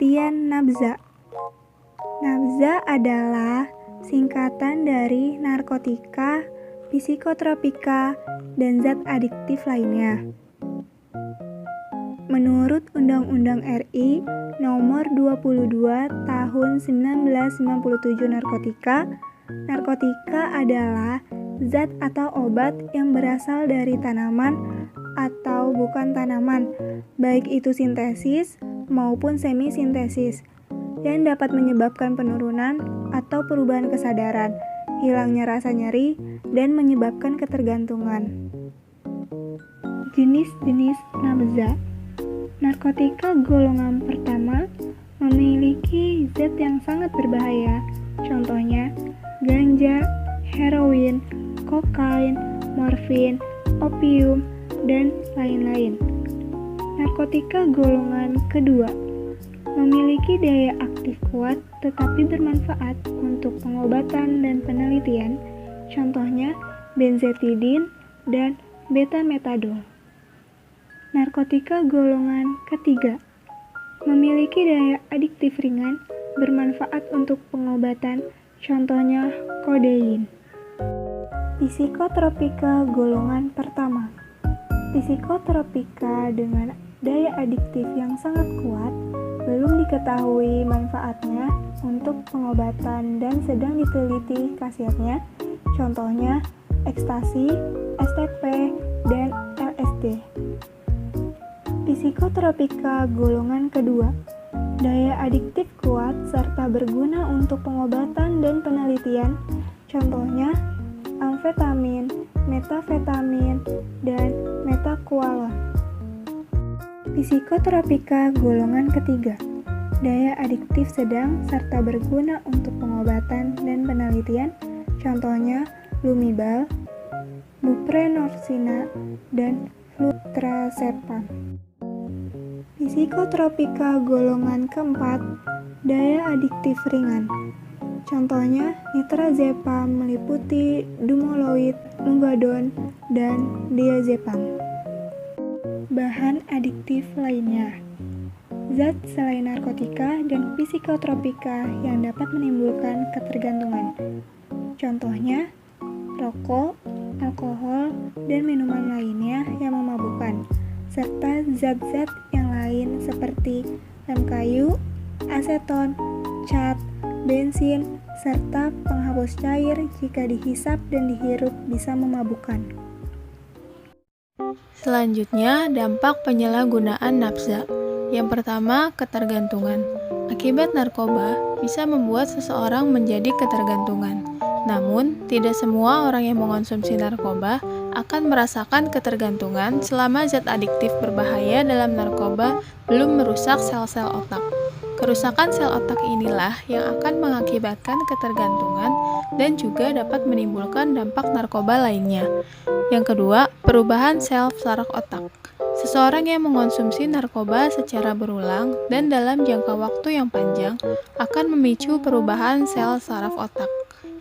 Pengertian nabza. Nabza adalah singkatan dari narkotika, psikotropika, dan zat adiktif lainnya. Menurut Undang-Undang RI Nomor 22 Tahun 1997 narkotika adalah zat atau obat yang berasal dari tanaman atau bukan tanaman, baik itu sintesis maupun semi-sintesis, yang dapat menyebabkan penurunan atau perubahan kesadaran, hilangnya rasa nyeri, dan menyebabkan ketergantungan. Jenis-jenis nabza. Narkotika golongan pertama memiliki zat yang sangat berbahaya, contohnya ganja, heroin, kokain, morfin, opium, dan lain-lain. Narkotika golongan kedua memiliki daya aktif kuat tetapi bermanfaat untuk pengobatan dan penelitian, contohnya benzetidin dan betametadol. Narkotika golongan ketiga memiliki daya adiktif ringan, bermanfaat untuk pengobatan, contohnya kodein. Psikotropika golongan pertama. Psikotropika dengan daya adiktif yang sangat kuat belum diketahui manfaatnya untuk pengobatan dan sedang diteliti khasiatnya, contohnya ekstasi, STP, dan LSD. Psikotropika golongan kedua, daya adiktif kuat serta berguna untuk pengobatan dan penelitian, contohnya amfetamin, metafetamin, dan metakualon. Psikotropika golongan ketiga, daya adiktif sedang serta berguna untuk pengobatan dan penelitian, contohnya lumibal, buprenorfina, dan flutrazepam. Psikotropika golongan keempat, daya adiktif ringan. Contohnya nitrazepam meliputi dumoloid, lungadon, dan diazepam. Bahan adiktif lainnya. Zat selain narkotika dan psikotropika yang dapat menimbulkan ketergantungan. Contohnya rokok, alkohol, dan minuman lainnya yang memabukkan, serta zat-zat yang lain seperti lem kayu, aseton, cat, bensin, serta penghapus cair jika dihisap dan dihirup bisa memabukkan. Selanjutnya, dampak penyalahgunaan nabza. Yang pertama, ketergantungan. Akibat narkoba bisa membuat seseorang menjadi ketergantungan. Namun, tidak semua orang yang mengonsumsi narkoba akan merasakan ketergantungan selama zat adiktif berbahaya dalam narkoba belum merusak sel-sel otak. Kerusakan sel otak inilah yang akan mengakibatkan ketergantungan dan juga dapat menimbulkan dampak narkoba lainnya. Yang kedua, perubahan sel saraf otak. Seseorang yang mengonsumsi narkoba secara berulang dan dalam jangka waktu yang panjang akan memicu perubahan sel saraf otak,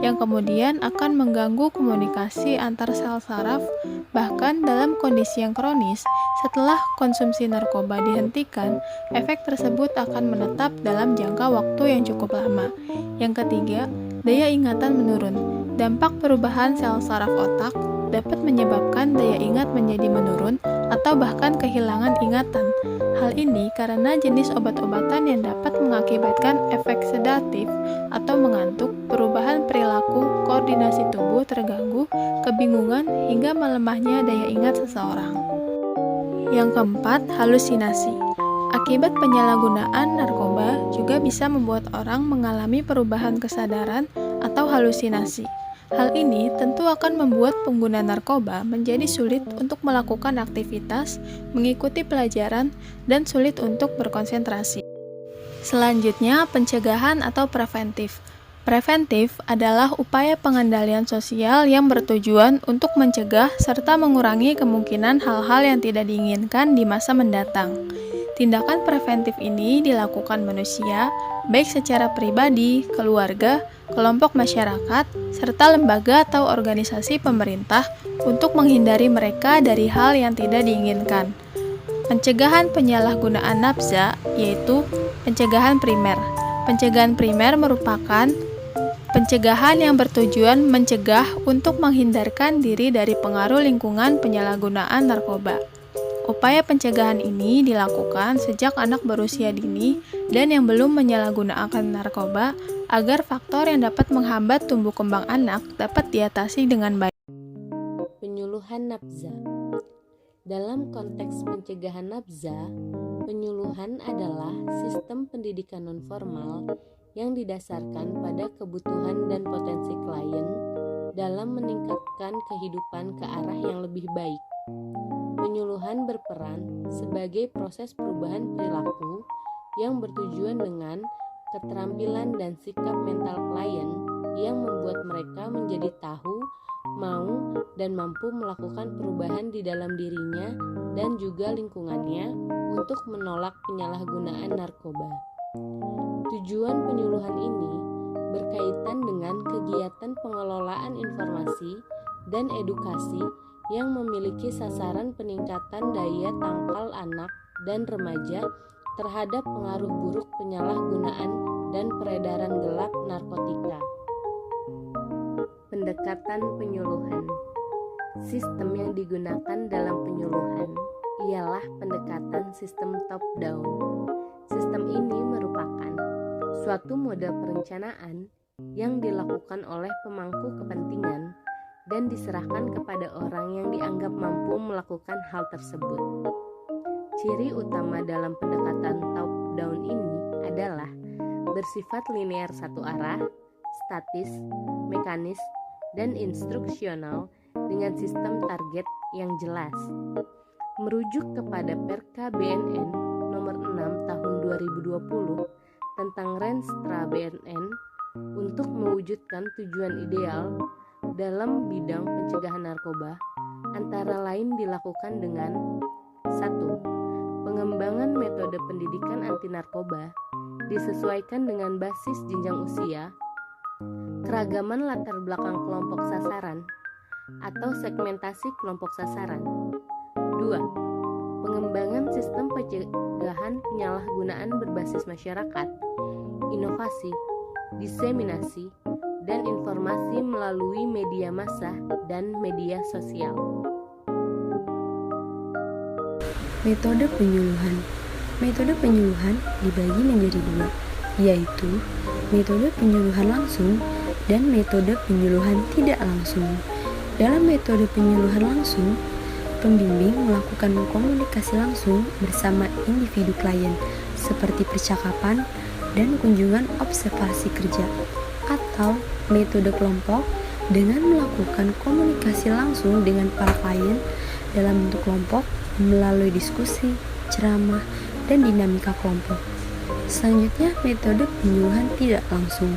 yang kemudian akan mengganggu komunikasi antar sel saraf. Bahkan dalam kondisi yang kronis, setelah konsumsi narkoba dihentikan, efek tersebut akan menetap dalam jangka waktu yang cukup lama. Yang ketiga, daya ingatan menurun. Dampak perubahan sel saraf otak dapat menyebabkan daya ingat menjadi menurun atau bahkan kehilangan ingatan. Hal ini karena jenis obat-obatan yang dapat mengakibatkan efek sedatif atau mengantuk, perubahan perilaku, koordinasi tubuh terganggu, kebingungan, hingga melemahnya daya ingat seseorang. Yang keempat, halusinasi. Akibat penyalahgunaan narkoba juga bisa membuat orang mengalami perubahan kesadaran atau halusinasi. Hal ini tentu akan membuat pengguna narkoba menjadi sulit untuk melakukan aktivitas, mengikuti pelajaran, dan sulit untuk berkonsentrasi. Selanjutnya, pencegahan atau preventif. Preventif adalah upaya pengendalian sosial yang bertujuan untuk mencegah serta mengurangi kemungkinan hal-hal yang tidak diinginkan di masa mendatang. Tindakan preventif ini dilakukan manusia, baik secara pribadi, keluarga, kelompok masyarakat, serta lembaga atau organisasi pemerintah untuk menghindari mereka dari hal yang tidak diinginkan. pencegahan penyalahgunaan nafza, yaitu pencegahan primer. Pencegahan primer merupakan pencegahan yang bertujuan mencegah untuk menghindarkan diri dari pengaruh lingkungan penyalahgunaan narkoba. Upaya pencegahan ini dilakukan sejak anak berusia dini dan yang belum menyalahgunakan narkoba agar faktor yang dapat menghambat tumbuh kembang anak dapat diatasi dengan baik. Penyuluhan nafza. Dalam konteks pencegahan nafza, penyuluhan adalah sistem pendidikan nonformal yang didasarkan pada kebutuhan dan potensi klien dalam meningkatkan kehidupan ke arah yang lebih baik. Penyuluhan berperan sebagai proses perubahan perilaku yang bertujuan dengan keterampilan dan sikap mental klien yang membuat mereka menjadi tahu, mau, dan mampu melakukan perubahan di dalam dirinya dan juga lingkungannya untuk menolak penyalahgunaan narkoba. Tujuan penyuluhan ini berkaitan dengan kegiatan pengelolaan informasi dan edukasi yang memiliki sasaran peningkatan daya tangkal anak dan remaja terhadap pengaruh buruk penyalahgunaan dan peredaran gelap narkotika. Pendekatan penyuluhan. Sistem yang digunakan dalam penyuluhan ialah pendekatan sistem top-down. Sistem ini merupakan suatu model perencanaan yang dilakukan oleh pemangku kepentingan dan diserahkan kepada orang yang dianggap mampu melakukan hal tersebut. Ciri utama dalam pendekatan top-down ini adalah bersifat linear satu arah, statis, mekanis, dan instruksional dengan sistem target yang jelas. Merujuk kepada Perka BNN nomor 6 tahun 2020 tentang Renstra BNN untuk mewujudkan tujuan ideal dalam bidang pencegahan narkoba, antara lain dilakukan dengan 1. Pengembangan metode pendidikan anti narkoba disesuaikan dengan basis jenjang usia, keragaman latar belakang kelompok sasaran atau segmentasi kelompok sasaran. 2. Pengembangan sistem pencegahan penyalahgunaan berbasis masyarakat, inovasi, diseminasi, dan informasi melalui media massa dan media sosial. Metode penyuluhan. Metode penyuluhan dibagi menjadi dua, yaitu metode penyuluhan langsung dan metode penyuluhan tidak langsung. Dalam metode penyuluhan langsung, pembimbing melakukan komunikasi langsung bersama individu klien, seperti percakapan dan kunjungan observasi kerja, atau metode kelompok dengan melakukan komunikasi langsung dengan para klien dalam bentuk kelompok melalui diskusi, ceramah, dan dinamika kelompok. Selanjutnya, metode penyuluhan tidak langsung,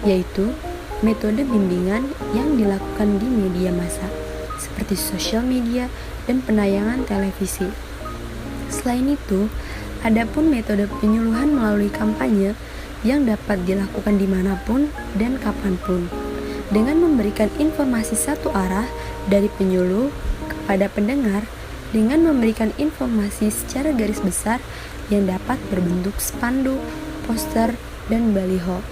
yaitu metode bimbingan yang dilakukan di media massa seperti sosial media dan penayangan televisi. Selain itu, adapun metode penyuluhan melalui kampanye yang dapat dilakukan dimanapun dan kapanpun, dengan memberikan informasi satu arah dari penyuluh kepada pendengar, dengan memberikan informasi secara garis besar yang dapat berbentuk spanduk, poster, dan baliho.